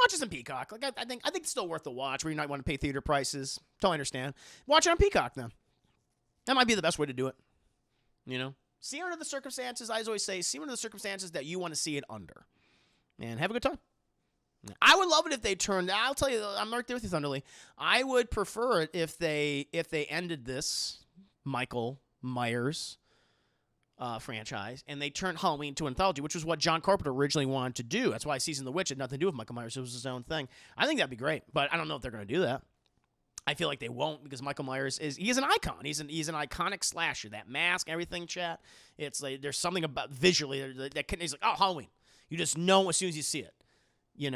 watch this on Peacock. Like I think it's still worth the watch. Where you might want to pay theater prices. Totally understand. Watch it on Peacock then. That might be the best way to do it. See under the circumstances. I always say, see under the circumstances that you want to see it under, and have a good time. I would love it if they turned. I'll tell you, I'm right there with you, Thunderly. I would prefer it if they ended this Michael Myers franchise and they turned Halloween into an anthology, which was what John Carpenter originally wanted to do. That's why Season of the Witch had nothing to do with Michael Myers. It was his own thing. I think that'd be great, but I don't know if they're going to do that. I feel like they won't because Michael Myers he's an icon. He's an iconic slasher. That mask, everything, chat. It's like there's something about visually that he's like, oh, Halloween. You just know as soon as you see it. He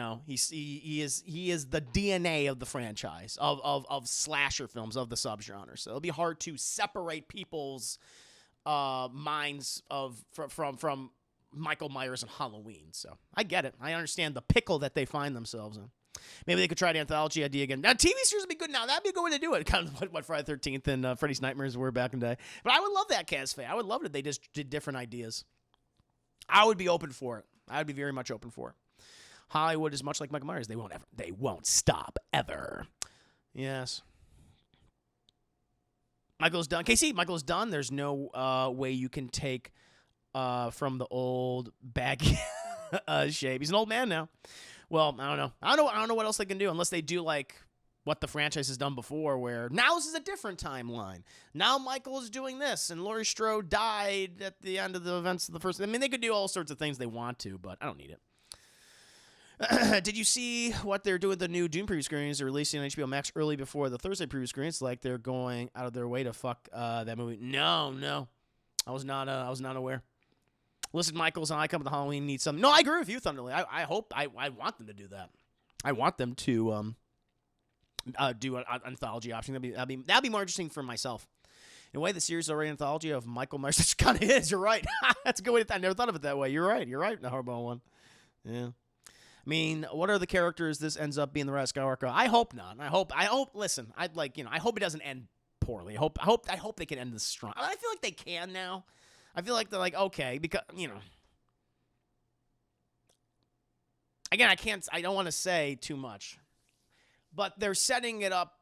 is the DNA of the franchise of slasher films of the subgenre. So it'll be hard to separate people's minds from Michael Myers and Halloween. So I get it. I understand the pickle that they find themselves in. Maybe they could try the anthology idea again. Now, TV series would be good now. That'd be a good way to do it. Kind of what Friday the 13th and Freddy's Nightmares were back in the day. But I would love that, Casfe. I would love it if they just did different ideas. I would be open for it. I would be very much open for it. Hollywood is much like Michael Myers. They won't stop, ever. Yes. Michael's done. KC, Michael's done. There's no way you can take from the old baggy. shape. He's an old man now. Well, I don't know. I don't know what else they can do unless they do like what the franchise has done before, where now this is a different timeline. Now Michael is doing this, and Laurie Strode died at the end of the events of the first. I mean, they could do all sorts of things they want to, but I don't need it. Did you see what they're doing with the new Dune preview screenings? They're releasing on HBO Max early before the Thursday preview screenings. Like they're going out of their way to fuck that movie. No, I was not aware. Listen, Michaels and I come to Halloween need something. No, I agree with you, Thunderly. I hope I want them to do that. I want them to do an anthology option. That'd be more interesting for myself. In a way, the series is already an anthology of Michael Myers. That kind of is. You're right. That's a good way to. I never thought of it that way. You're right. The Hardball one. Yeah. I mean, what are the characters this ends up being the Rise of Skywalker? I hope not. I hope. Listen, I hope it doesn't end poorly. I hope they can end this strong. I feel like they can now. I feel like they're like, okay, because again, I don't want to say too much, but they're setting it up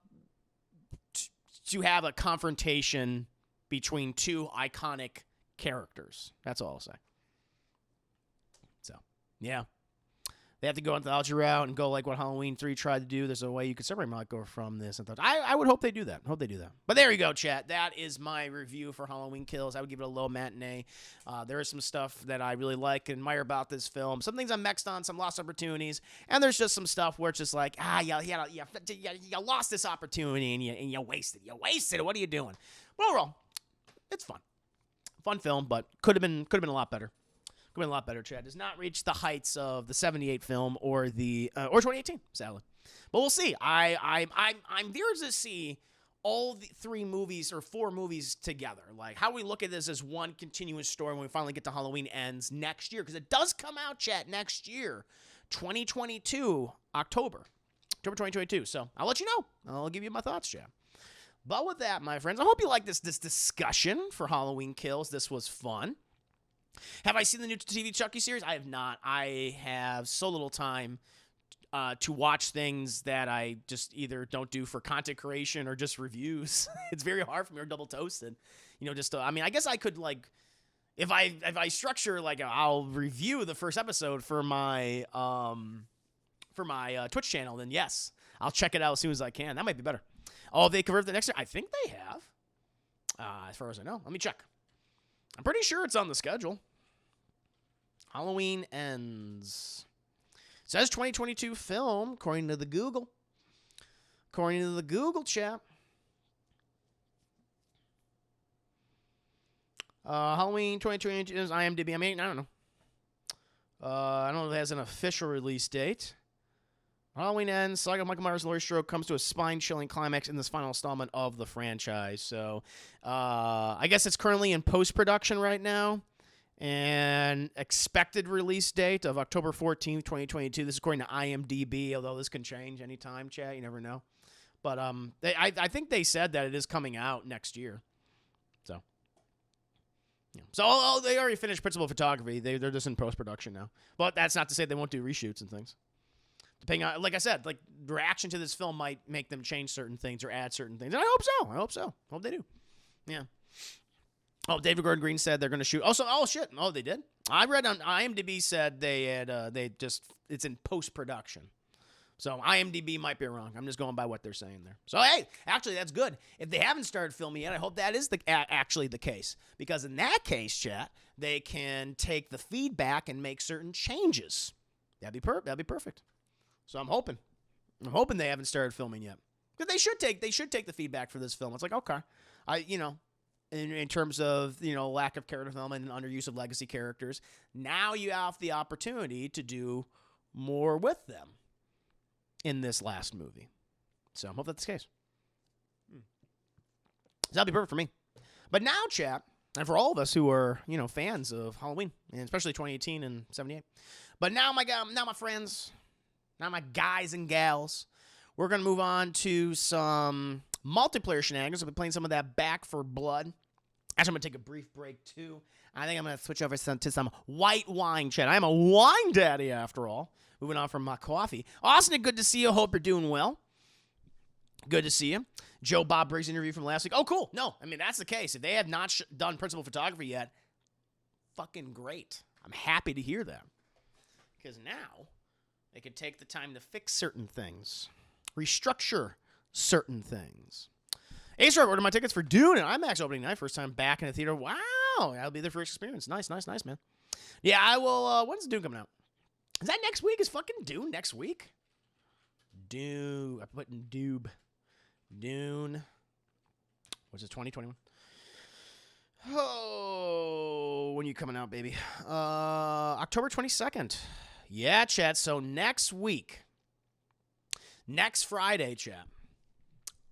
to have a confrontation between two iconic characters. That's all I'll say. So, yeah. They have to go anthology route and go like what Halloween 3 tried to do. There's a way you could separate Michael from this. I would hope they do that. But there you go, chat. That is my review for Halloween Kills. I would give it a low matinee. There is some stuff that I really like and admire about this film. Some things I'm mixed on, some lost opportunities. And there's just some stuff where it's just like, you lost this opportunity and you wasted it. You wasted it. What are you doing? But overall, it's fun. Fun film, but could have been a lot better. Could have been a lot better, Chad. Does not reach the heights of the 78 film or the or 2018, sadly. But we'll see. I'm there to see all the 3 movies or 4 movies together. Like how we look at this as one continuous story when we finally get to Halloween Ends next year. Because it does come out, chat, next year. 2022, October 2022. So I'll let you know. I'll give you my thoughts, Chad. But with that, my friends, I hope you like this discussion for Halloween Kills. This was fun. Have I seen the new TV Chucky series? I have not. I have so little time to watch things that I just either don't do for content creation or just reviews. It's very hard for me, or double toasted. I guess I could like, if I structure like I'll review the first episode for my Twitch channel, then yes, I'll check it out as soon as I can. That might be better. Oh, they converted the next year? I think they have. As far as I know, let me check. I'm pretty sure it's on the schedule. Halloween Ends. It says 2022 film, according to the Google. According to the Google chat. Halloween 2022 is IMDb. I don't know. I don't know if it has an official release date. Halloween Ends. Saga of Michael Myers and Laurie Strode comes to a spine-chilling climax in this final installment of the franchise. So, I guess it's currently in post-production right now. And expected release date of October 14th, 2022. This is according to IMDb, although this can change anytime, chat. You never know. But I think they said that it is coming out next year. So, yeah. So they already finished principal photography. They're just in post-production now. But that's not to say they won't do reshoots and things. Depending on, like I said, like reaction to this film might make them change certain things or add certain things. And I hope so. Hope they do. Yeah. Oh, David Gordon Green said they're going to shoot. Oh, shit. Oh, they did? I read on IMDb said it's in post-production. So IMDb might be wrong. I'm just going by what they're saying there. So, hey, actually, that's good. If they haven't started filming yet, I hope that is actually the case. Because in that case, chat, they can take the feedback and make certain changes. That'd be perfect. So I'm hoping they haven't started filming yet. Because they should take the feedback for this film. It's like, okay. In terms of, lack of character development and underuse of legacy characters, now you have the opportunity to do more with them in this last movie. So I hope that's the case. That'll be perfect for me. But now, chat, and for all of us who are, fans of Halloween, and especially 2018 and 78. But now, my friends, now my guys and gals, we're going to move on to some multiplayer shenanigans. I'll be playing some of that Back for Blood. Actually, I'm going to take a brief break, too. I think I'm going to switch over to some white wine, chat. I am a wine daddy, after all. Moving on from my coffee. Austin, good to see you. Hope you're doing well. Good to see you. Joe Bob Briggs interview from last week. Oh, cool. No, that's the case. If they have not done principal photography yet, fucking great. I'm happy to hear that. because now they could take the time to fix certain things, restructure certain things. Ace ordered my tickets for Dune and IMAX opening night. First time back in the theater. Wow, that'll be the first experience. Nice, man. Yeah, I will. When's Dune coming out? Is that next week? Is fucking Dune next week? Dune. I'm putting Dune. What's it? 2021. Oh, when you coming out, baby? October 22nd. Yeah, chat. So next week, next Friday, chat,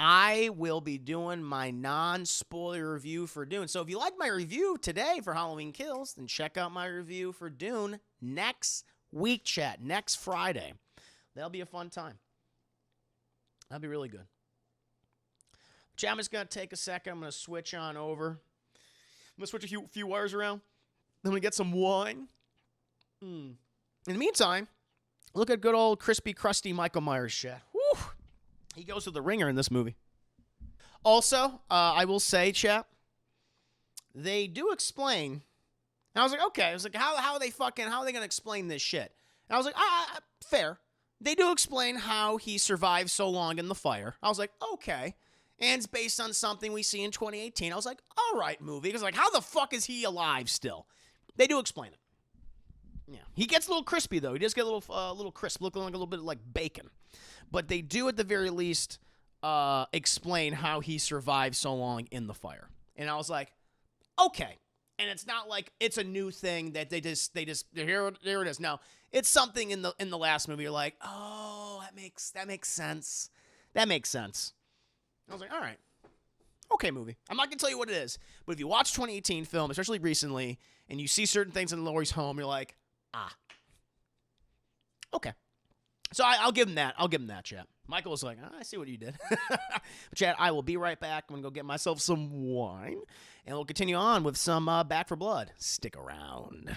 I will be doing my non-spoiler review for Dune. So if you like my review today for Halloween Kills, then check out my review for Dune next week, chat. Next Friday. That'll be a fun time. That'll be really good. Chat, I'm just going to take a second. I'm going to switch on over. I'm going to switch a few wires around. Then we get some wine. In the meantime, look at good old crispy, crusty Michael Myers, chat. Woo! He goes to the ringer in this movie. Also, I will say, chat, they do explain. And I was like, okay. I was like, how are they going to explain this shit? And I was like, fair. They do explain how he survived so long in the fire. I was like, okay. And it's based on something we see in 2018. I was like, all right, movie. Because, like, how the fuck is he alive still? They do explain it. Yeah. He gets a little crispy, though. He does get a little crisp, looking like a little bit like bacon. But they do, at the very least, explain how he survived so long in the fire. And I was like, okay. And it's not like it's a new thing that they just here it is. No, it's something in the last movie. You're like, oh, that makes sense. That makes sense. I was like, all right. Okay, movie. I'm not going to tell you what it is. But if you watch 2018 film, especially recently, and you see certain things in Laurie's home, you're like, okay. So I'll give him that. I'll give him that, chat. Michael was like, I see what you did. But chat, I will be right back. I'm going to go get myself some wine. And we'll continue on with some Back for Blood. Stick around.